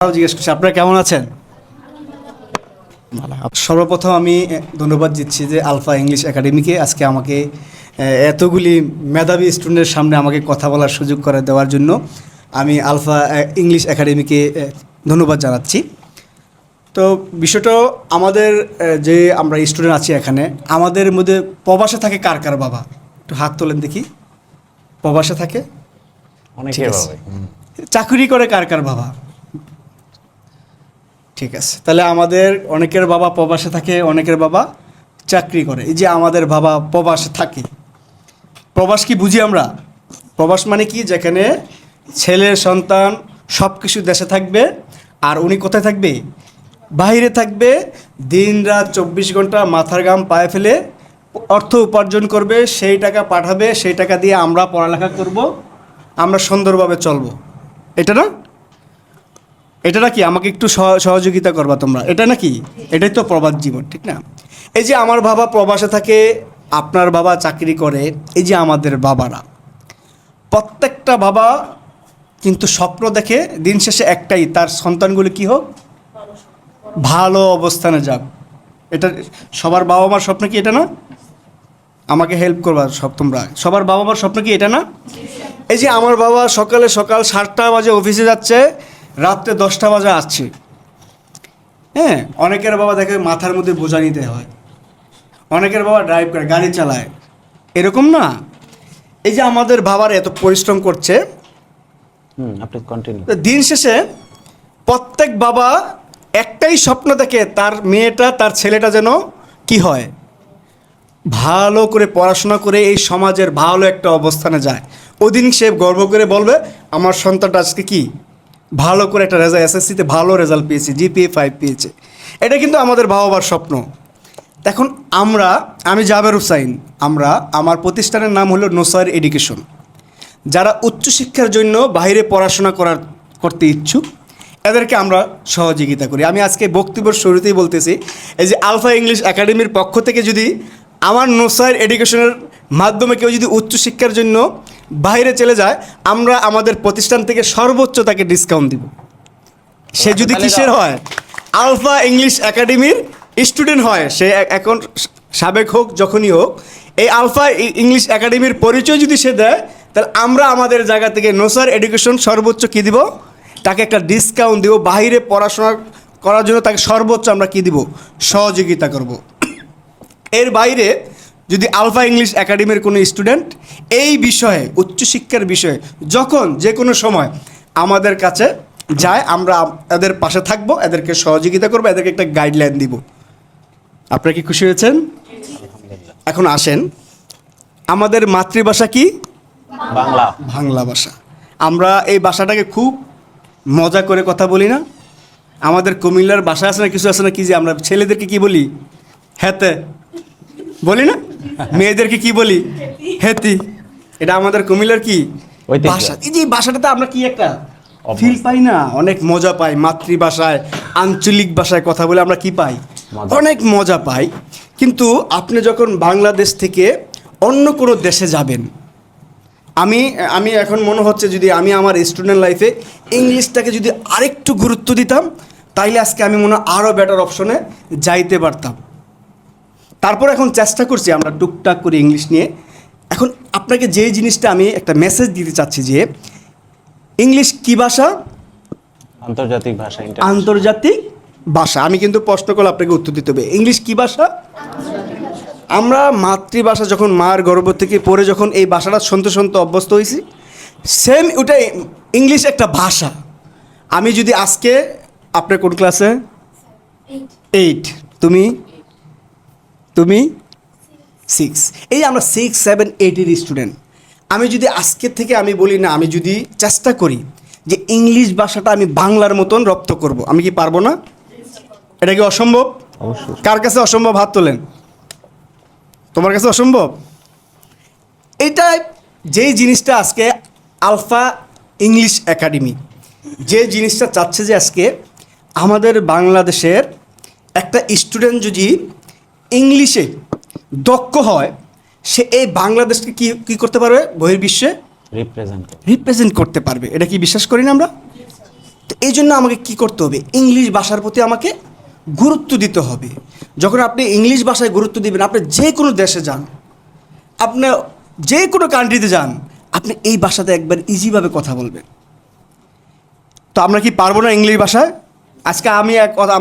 জিজ্ঞেস করছি আপনারা কেমন আছেন? ভালো। সর্বপ্রথম আমি ধন্যবাদ দিচ্ছি যে আলফা ইংলিশ একাডেমিকে আজকে আমাকে এতগুলি মেধাবী স্টুডেন্টের সামনে আমাকে কথা বলার সুযোগ করে দেওয়ার জন্য আমি আলফা ইংলিশ একাডেমিকে ধন্যবাদ জানাচ্ছি। তো বিষয়টা আমাদের যে আমরা স্টুডেন্ট আছি এখানে, আমাদের মধ্যে প্রবাসে থাকে কার কার বাবা? একটু হাত তোলেন দেখি। প্রবাসে থাকে অনেকের বাবা। চাকরি করে কার কার বাবা? ঠিক আছে, তাহলে আমাদের অনেকের বাবা প্রবাসে থাকে, অনেকের বাবা চাকরি করে। এই যে আমাদের বাবা প্রবাসে থাকে, প্রবাস কি বুঝি আমরা? প্রবাস মানে কি? যেখানে ছেলের সন্তান সব কিছু দেশে থাকবে আর উনি কোথায় থাকবে? বাইরে থাকবে। দিন রাত 24 ঘন্টা মাথার ঘাম পায়ে ফেলে অর্থ উপার্জন করবে, সেই টাকা পাঠাবে, সেই টাকা দিয়ে আমরা পড়ালেখা করব, আমরা সুন্দরভাবে চলবো। এটা না? এটা নাকি আমাকে একটু সহযোগিতা করবা তোমরা? এটা নাকি? এটাই তো প্রবাস জীবন, ঠিক না? এই যে আমার বাবা প্রবাসে থাকে, আপনার বাবা চাকরি করে, এই যে আমাদের বাবারা, প্রত্যেকটা বাবা কিন্তু স্বপ্ন দেখে দিন শেষে একটাই, তার সন্তানগুলি কি হোক, ভালো অবস্থানে যাক। এটা সবার বাবা মার স্বপ্ন কি এটা না? আমাকে হেল্প করবা সব তোমরা। সবার বাবা মার স্বপ্ন কি এটা না? এই যে আমার বাবা সকাল 7টা বাজে অফিসে যাচ্ছে, রাত্রে 10টা বাজে আসছে। হ্যাঁ, অনেকের বাবা দেখে মাথার মধ্যে বোঝা নিতে হয়, অনেকের বাবা ড্রাইভ করে, গাড়ি চালায়, এরকম না? এই যে আমাদের বাবার এত পরিশ্রম করছে, আপনি কন্টিনিউ। দিন শেষে প্রত্যেক বাবা একটাই স্বপ্ন দেখে, তার মেয়েটা, তার ছেলেটা যেন কি হয়, ভালো করে পড়াশোনা করে এই সমাজের ভালো একটা অবস্থানে যায়। ওদিন সে গর্ব করে বলবে আমার সন্তানটা আজকে কি ভালো করে একটা রেজাল্ট, এসএসসিতে ভালো রেজাল্ট পেয়েছে, জিপিএ 5 পেয়েছে। এটা কিন্তু আমাদের বাবা মার স্বপ্ন। এখন আমি জাবের হুসাইন, আমার প্রতিষ্ঠানের নাম হলো নোসার এডুকেশন। যারা উচ্চশিক্ষার জন্য বাইরে পড়াশোনা করতে ইচ্ছুক, এদেরকে আমরা সহযোগিতা করি। আমি আজকে বক্তব্যের শুরুতেই বলতেছি, এই যে আলফা ইংলিশ একাডেমির পক্ষ থেকে যদি আমার নোসার এডুকেশনের মাধ্যমে কেউ যদি উচ্চশিক্ষার জন্য বাইরে চলে যায়, আমরা আমাদের প্রতিষ্ঠান থেকে সর্বোচ্চ তাকে ডিসকাউন্ট দিব। সে যদি কিসের হয়, আলফা ইংলিশ একাডেমির স্টুডেন্ট হয়, সে এখন সাবেক হোক, যখনই হোক, এই আলফা ইংলিশ একাডেমির পরিচয় যদি সে দেয়, তাহলে আমরা আমাদের জায়গা থেকে নোসার এডুকেশন সর্বোচ্চ কী দিব, তাকে একটা ডিসকাউন্ট দিব। বাইরে পড়াশোনা করার জন্য তাকে সর্বোচ্চ আমরা কী দিব, সহযোগিতা করব। এর বাইরে যদি আলফা ইংলিশ একাডেমির কোনো স্টুডেন্ট এই বিষয়ে, উচ্চশিক্ষার বিষয়ে যখন যে কোনো সময় আমাদের কাছে যায়, আমরা এদের পাশে থাকবো, এদেরকে সহযোগিতা করবো, এদেরকে একটা গাইডলাইন দিব। আপনারা কি খুশি হয়েছেন? এখন আসেন, আমাদের মাতৃভাষা কি? বাংলা। বাংলা ভাষা। আমরা এই ভাষাটাকে খুব মজা করে কথা বলি না? আমাদের কুমিল্লার ভাষা আছে না, কিছু আছে না, কি যে আমরা ছেলেদেরকে কি বলি, হেতে বলি না, মেয়েদেরকে কি বলি, হেতি। এটা আমাদের কুমিল্লার কি ভাষা। এই যে ভাষাটাতে আমরা কি একটা ফিল পাই না, অনেক মজা পাই। মাতৃভাষায়, আঞ্চলিক ভাষায় কথা বলে আমরা কি পাই, অনেক মজা পাই। কিন্তু আপনি যখন বাংলাদেশ থেকে অন্য কোনো দেশে যাবেন, আমি এখন মনে হচ্ছে যদি আমি আমার স্টুডেন্ট লাইফে ইংলিশটাকে যদি আরেকটু গুরুত্ব দিতাম, তাইলে আজকে আমি মনে হয় আরও বেটার অপশনে যাইতে পারতাম। তারপর এখন চেষ্টা করছি আমরা টুকটাক করে ইংলিশ নিয়ে। এখন আপনাকে যে জিনিসটা আমি একটা মেসেজ দিতে চাচ্ছি যে ইংলিশ কি ভাষা? আন্তর্জাতিক ভাষা। আন্তর্জাতিক ভাষা। আমি কিন্তু প্রশ্ন করলে আপনাকে উত্তর দিতে হবে, ইংলিশ কি ভাষা? আমরা মাতৃভাষা যখন মার গর্ভ থেকে পড়ে যখন এই ভাষাটা শুনতে শুনতে অভ্যস্ত হয়েছি, সেম ওটাই ইংলিশ একটা ভাষা। আমি যদি আজকে, আপনি কোন ক্লাসে? 8। তুমি 6। এই আমরা 6, 7, 8-এর স্টুডেন্ট। আমি যদি আজকে থেকে আমি বলি না, আমি যদি চেষ্টা করি যে ইংলিশ ভাষাটা আমি বাংলার মতন রপ্ত করব, আমি কি পারবো না? এটা কি অসম্ভব? অবশ্যই। কার কাছে অসম্ভব হাত তোলেন? তোমার কাছে অসম্ভব? এটা যেই জিনিসটা আজকে আলফা ইংলিশ একাডেমি যে জিনিসটা চাচ্ছে, যে আজকে আমাদের বাংলাদেশের একটা স্টুডেন্ট যদি ইংলিশে দক্ষ হয়, সে এই বাংলাদেশকে কি করতে পারবে, বহির্বিশ্বে রিপ্রেজেন্ট করতে পারবে। এটা কি বিশ্বাস করি না আমরা? তো এই জন্য আমাকে কি করতে হবে, ইংলিশ ভাষার প্রতি আমাকে গুরুত্ব দিতে হবে। যখন আপনি ইংলিশ ভাষায় গুরুত্ব দিবেন, আপনি যে কোনো দেশে যান, আপনি যে কোনো কান্ট্রিতে যান, আপনি এই ভাষাতে একবার ইজিভাবে কথা বলবেন। তো আমরা কি পারবো না ইংলিশ ভাষায়? আজকে আমি এক কথা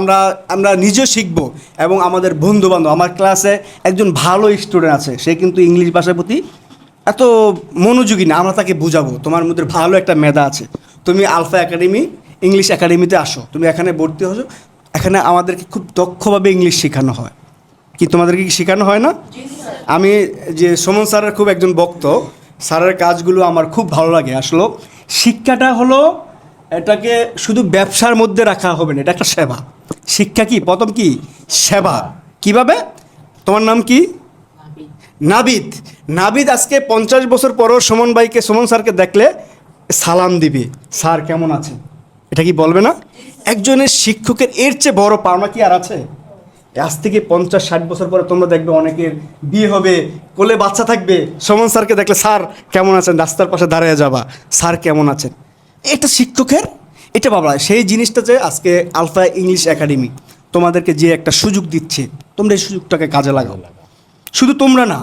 আমরা নিজেও শিখবো, এবং আমাদের বন্ধুবান্ধব, আমার ক্লাসে একজন ভালো স্টুডেন্ট আছে, সে কিন্তু ইংলিশ ভাষার প্রতি এত মনোযোগী না। আমরা তাকে বুঝাবো তোমার মধ্যে ভালো একটা মেধা আছে, তুমি আলফা একাডেমি ইংলিশ একাডেমিতে আসো, তুমি এখানে ভর্তি হসো। এখানে আমাদেরকে খুব দক্ষভাবে ইংলিশ শেখানো হয়। কি তোমাদেরকে কি শেখানো হয় না? আমি যে সুমন স্যারের খুব একজন ভক্ত, স্যারের কাজগুলো আমার খুব ভালো লাগে। আসলে শিক্ষাটা হলো, এটাকে শুধু ব্যবসার মধ্যে রাখা হবে না, এটা একটা সেবা। শিক্ষা কি প্রথম কি সেবা। কিভাবে? তোমার নাম কি? নাবিদ। নাবিদ আজকে 50 বছর পরও সুমন স্যারকে দেখলে সালাম দিবে, স্যার কেমন আছে, এটা কি বলবে না? একজনের শিক্ষকের এর চেয়ে বড় পাওনা কি আর আছে? আজ থেকে 50-60 বছর পরে তোমরা দেখবে অনেকের বিয়ে হবে, কোলে বাচ্চা থাকবে, সুমন স্যারকে দেখলে স্যার কেমন আছেন, রাস্তার পাশে দাঁড়িয়ে যাবা, স্যার কেমন আছেন। এটা শিক্ষকের, এটা বাবা সেই জিনিসটা যে আজকে আলফা ইংলিশ একাডেমি তোমাদেরকে যে একটা সুযোগ দিচ্ছে, তোমরা এই সুযোগটাকে কাজে লাগাও। শুধু তোমরা না,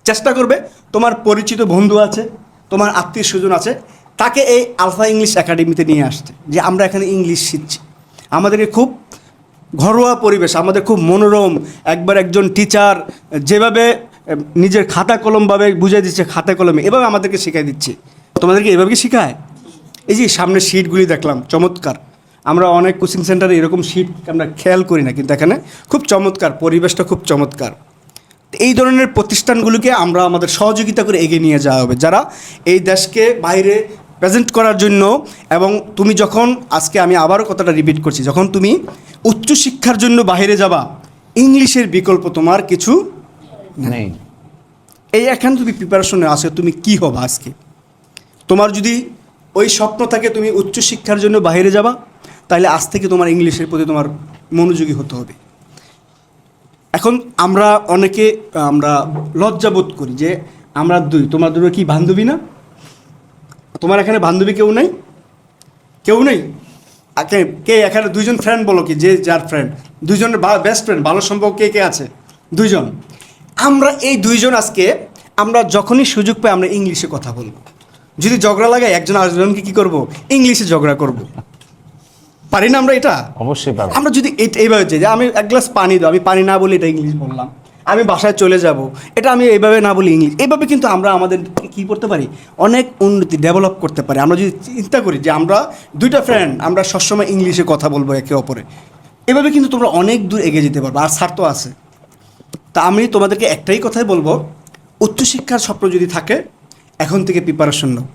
চেষ্টা করবে তোমার পরিচিত বন্ধু আছে, তোমার আত্মীয় স্বজন আছে, তাকে এই আলফা ইংলিশ একাডেমিতে নিয়ে আসতে, যে আমরা এখানে ইংলিশ শিখছি। আমাদেরকে খুব ঘরোয়া পরিবেশ, আমাদের খুব মনোরম। একবার একজন টিচার যেভাবে নিজের খাতা কলমভাবে বুঝিয়ে দিচ্ছে, খাতা কলমে এভাবে আমাদেরকে শিখাই দিচ্ছে। তোমাদেরকে এভাবে শেখায়। এই যে সামনে শিটগুলি দেখলাম চমৎকার। আমরা অনেক কোচিং সেন্টারে এরকম শিট আমরা খেয়াল করি না, কিন্তু এখানে খুব চমৎকার, পরিবেশটা খুব চমৎকার। এই ধরনের প্রতিষ্ঠানগুলোকে আমরা আমাদের সহযোগিতা করে এগিয়ে নিয়ে যাওয়া হবে, যারা এই দেশকে বাইরে প্রেজেন্ট করার জন্য। এবং তুমি যখন, আজকে আমি আবারও কথাটা রিপিট করছি, যখন তুমি উচ্চশিক্ষার জন্য বাইরে যাবা, ইংলিশের বিকল্প তোমার কিছু নেই। এই এখানে তুমি প্রিপারেশনে আসে, তুমি কি হবা আজকে। তোমার যদি ওই স্বপ্ন থাকে তুমি উচ্চশিক্ষার জন্য বাইরে যাবা, তাহলে আজ থেকে তোমার ইংলিশের প্রতি তোমার মনোযোগী হতে হবে। এখন আমরা অনেকে আমরা লজ্জাবোধ করি যে আমরা তোমার দুটো কি বান্ধবী না? তোমার এখানে বান্ধবী কেউ নেই? কেউ নেই? কে এখানে দুইজন ফ্রেন্ড বলো, কি যে যার ফ্রেন্ড, দুইজনের বেস্ট ফ্রেন্ড, ভালো সম্পর্ক কে কে আছে? দুইজন। আমরা এই দুইজন আজকে আমরা যখনই সুযোগ পাই আমরা ইংলিশে কথা বলবো। যদি ঝগড়া লাগে একজন আরেকজনকে কী করবো? ইংলিশে ঝগড়া করব। পারি না আমরা এটা? অবশ্যই পারবো। আমরা যদি এইভাবে চাই যে আমি এক গ্লাস পানি দাও, আমি পানি না বলি এটা ইংলিশ বললাম, আমি বাসায় চলে যাব, এটা আমি এইভাবে না বলি ইংলিশ। এইভাবে কিন্তু আমরা আমাদের কী করতে পারি, অনেক উন্নতি ডেভেলপ করতে পারি। আমরা যদি চিন্তা করি যে আমরা দুইটা ফ্রেন্ড, আমরা সবসময় ইংলিশে কথা বলবো একে অপরে, এভাবে কিন্তু তোমরা অনেক দূর এগিয়ে যেতে পারবো। আর স্বার্থ আছে। তা আমি তোমাদেরকে একটাই কথাই বলবো, উচ্চশিক্ষার স্বপ্ন যদি থাকে এখন থেকে প্রিপারেশন নাও।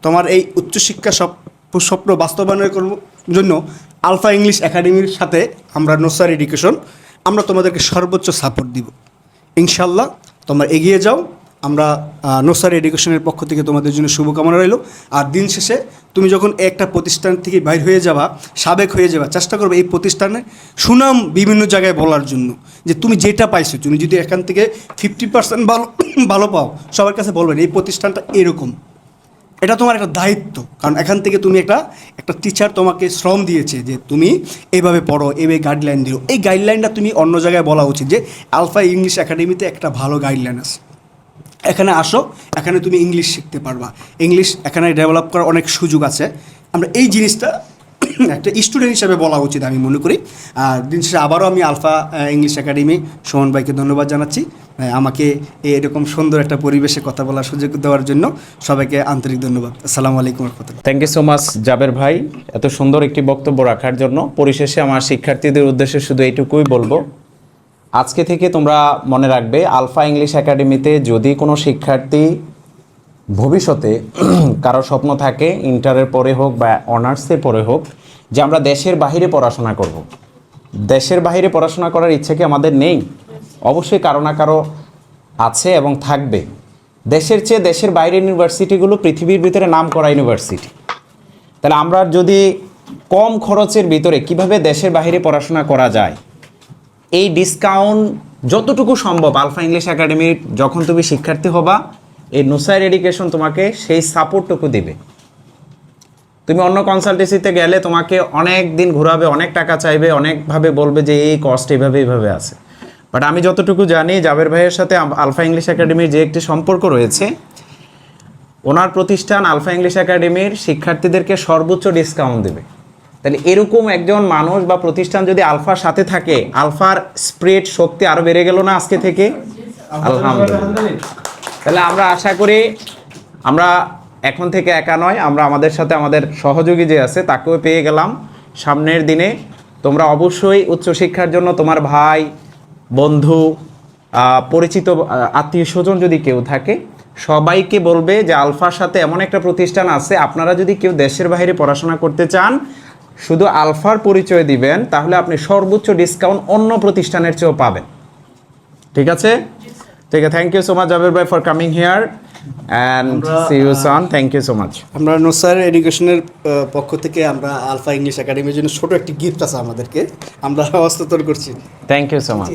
তোমার এই উচ্চশিক্ষা স্বপ্ন বাস্তবায়নের জন্য আলফা ইংলিশ একাডেমির সাথে আমরা নোসার এডুকেশন, আমরা তোমাদেরকে সর্বোচ্চ সাপোর্ট দিব। ইনশাল্লাহ তোমরা এগিয়ে যাও। আমরা নোসার এডুকেশনের পক্ষ থেকে তোমাদের জন্য শুভকামনা রইল। আর দিন শেষে তুমি যখন একটা প্রতিষ্ঠান থেকে বাইর হয়ে যাবা, সাবেক হয়ে যাবা, চেষ্টা করবে এই প্রতিষ্ঠানে সুনাম বিভিন্ন জায়গায় বলার জন্য, যে তুমি যেটা পাইছো, তুমি যদি এখান থেকে 50% ভালো পাও, সবার কাছে বলবেন এই প্রতিষ্ঠানটা এরকম। এটা তোমার একটা দায়িত্ব, কারণ এখান থেকে তুমি একটা টিচার তোমাকে শ্রম দিয়েছে যে তুমি এইভাবে পড়ো, এইভাবে গাইডলাইন দিও। এই গাইডলাইনটা তুমি অন্য জায়গায় বলা উচিত যে আলফা ইংলিশ একাডেমিতে একটা ভালো গাইডলাইন আছে, এখানে আসো, এখানে তুমি ইংলিশ শিখতে পারবা, ইংলিশ এখানে ডেভেলপ করার অনেক সুযোগ আছে। আমরা এই জিনিসটা একটা স্টুডেন্ট হিসেবে বলা উচিত আমি মনে করি। আর দিন শেষে আবারও আমি আলফা ইংলিশ একাডেমি সুমন ভাইকে ধন্যবাদ জানাচ্ছি, আমাকে এরকম সুন্দর একটা পরিবেশে কথা বলার সুযোগ দেওয়ার জন্য। সবাইকে আন্তরিক ধন্যবাদ। আসসালামু আলাইকুম রহমতুল্লাহ। Thank you so much Jaber ভাই, এত সুন্দর একটি বক্তব্য রাখার জন্য। পরিশেষে আমার শিক্ষার্থীদের উদ্দেশ্যে শুধু এইটুকুই বলবো, আজকে থেকে তোমরা মনে রাখবে আলফা ইংলিশ একাডেমিতে যদি কোনো শিক্ষার্থী ভবিষ্যতে কারো স্বপ্ন থাকে, ইন্টারের পরে হোক বা অনার্সের পরে হোক, যে আমরা দেশের বাইরে পড়াশোনা করব। দেশের বাইরে পড়াশোনা করার ইচ্ছে কি আমাদের নেই? অবশ্যই কারো না কারো আছে এবং থাকবে। দেশের চেয়ে দেশের বাইরের ইউনিভার্সিটিগুলো পৃথিবীর ভিতরে নামকরা ইউনিভার্সিটি। তাহলে আমরা যদি কম খরচের ভিতরে কিভাবে দেশের বাইরে পড়াশোনা করা যায়, এই ডিসকাউন্ট যতটুকু সম্ভব আলফা ইংলিশ একাডেমির যখন তুমি শিক্ষার্থী হবা, এই নুসাইর এডুকেশন তোমাকে সেই সাপোর্টটুকু দিবে। তুমি অন্য কনসালটেন্সিতে গেলে তোমাকে অনেক দিন ঘোরাবে, অনেক টাকা চাইবে, অনেকভাবে বলবে যে এই কস্ট এইভাবে আছে। বাট আমি যতটুকু জানি জাবের ভাইয়ের সাথে আলফা ইংলিশ একাডেমির যে একটি সম্পর্ক রয়েছে, ওনার প্রতিষ্ঠান আলফা ইংলিশ একাডেমির শিক্ষার্থীদেরকে সর্বোচ্চ ডিসকাউন্ট দেবে। তাহলে এরকম একজন মানুষ বা প্রতিষ্ঠান যদি আলফার সাথে থাকে, আলফার স্প্রেড শক্তি আরও বেড়ে গেল না আজকে থেকে? আলহামদুলিল্লাহ। তাহলে আমরা আশা করি আমরা এখন থেকে একা নয়, আমরা আমাদের সাথে আমাদের সহযোগী যে আছে তাকেও পেয়ে গেলাম। সামনের দিনে তোমরা অবশ্যই উচ্চশিক্ষার জন্য তোমার ভাই, বন্ধু, পরিচিত আত্মীয় স্বজন যদি কেউ থাকে, সবাইকে বলবে যে আলফার সাথে এমন একটা প্রতিষ্ঠান আছে, আপনারা যদি কেউ দেশের বাইরে পড়াশোনা করতে চান শুধু আলফার পরিচয় দিবেন, তাহলে আপনি সর্বোচ্চ ডিসকাউন্ট অন্য প্রতিষ্ঠানের চেয়েও পাবেন। ঠিক আছে? ঠিক আছে, thank you so much Jaber ভাই for coming here and see you soon. Thank you so much. আমরা নোসার এডুকেশনের পক্ষ থেকে আমরা আলফা ইংলিশ একাডেমির জন্য ছোট একটি গিফট আছে আমাদেরকে, আমরা হস্তান্তর করছি। Thank you so much.